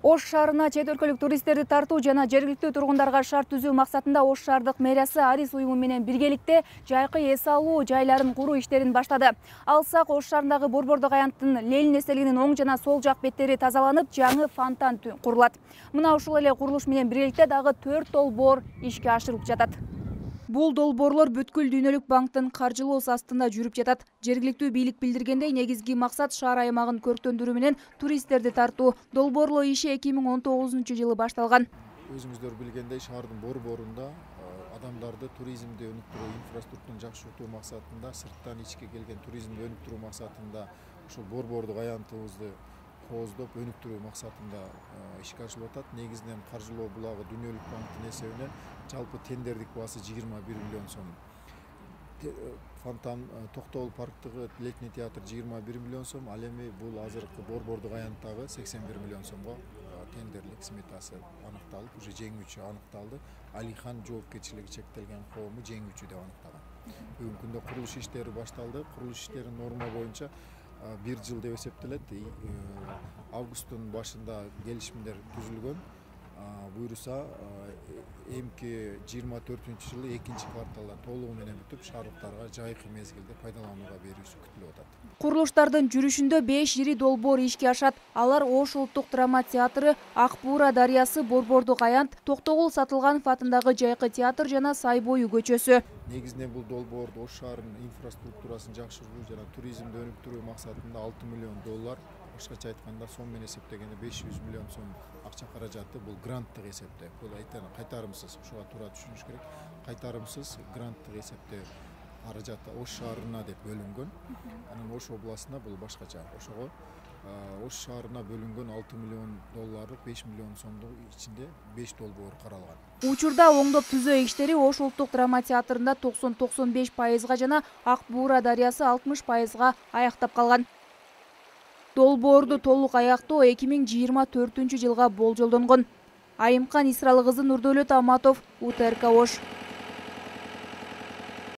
Ош шаарына чет өлкөлүк туристтерди тартуу жана жергиликтүү тургундарга шарт түзүү максатында Ош шаардык мэриясы Арис уюму менен биргеликте жайкы эс алуу жайларын куруу иштерин баштады. Алсак, Ош шаарындагы Борбордук аянттын Ленин эстелигинин оң жана сол жак беттери тазаланып, жаңы фонтан курулат. Мына ушул эле курулуш менен биргеликте дагы 4 долбоор ишке ашырылып жатат. Бул долбоорлор бүткүл дүйнөлүк банктын каржылоосу астында жүрүп жатат. Жергиликтүү бийлик билдиргендей, негизги максат шаар аймагын көрктөндүрүү менен туристтерди тартуу. Долбоорлоо иши 2019-жылы башталган. Өзүңүздөр билгендей, шаардын борборунда адамдарды туризмди өнүктүрүү, инфраструктураны жакшыртуу максатында, сырттан ичке келген туризмди өнүктүрүү максатында ушул борбордук аянтыбызды кооздоп өнүктүрүү максатында ишке ашырылып атат. Негизинен каржылоо булагы Дүйнөлүк банктын эсебинен жалпы тендердик баасы 21 миллион сом. Фонтан Токтогул парктагы летний театр 21 миллион сом, ал эми бул азыркы борбордук аянттагы 81 миллион сомго тендерлик сметасы аныкталып, уже жеңүүчү аныкталды. Алихан жоопкерчилиги чектелген коому жеңүүчү деп аныктаган. Бүгүнкү күндө курулуш иштери башталды. Курулуш иштери норма боюнча 1 жыл деп эсептелет. Августтун башында келишимдер түзүлгөн. Буюрса эмки 24-жылы 2-кварталда толугу менен бүтүп, шаардыктарга жайкы мезгилде пайдаланууга берүүсү күтүлүп атат. Курулуштардын жүрүшүндө 5 ири долбоор ишке ашат. Алар Ош улуттук драма театры, Ак Буура дарыясы, Борбордук аянт, Токтогул Сатылганов атындагы жайкы театр жана Сай бою көчөсү. Негизинен бул долбоорду Ош шаарынын инфраструктурасын жакшыртуу жана туризмди өнүктүрүү максатында 6 миллион доллар, башкача айтканда сом менен эсептегенде 500 миллион сом акча каражаты, бул гранттык эсепте. Бул кайтарымсыз, ушуга туура түшүнүш керек. Кайтарымсыз гранттык эсепте каражаты Ош шаарына деп бөлүнгөн. Анан Ош областына бул башкача. Ошого Ош шаарына бөлүнгөн 6 миллион доллары 5 миллион сомдун ичинде 5 долбоор каралган. Учурда оңдоп түзөө иштери Ош улуттук драма театрында 90-95% жана Ак Буура дарыясы 60% аяктап калган. Долбоорду толук аяктоо 2024-жылга болжолдонгон. Айымкан Исралы кызы, Нурдөлөт Аматов, УТРК Ош.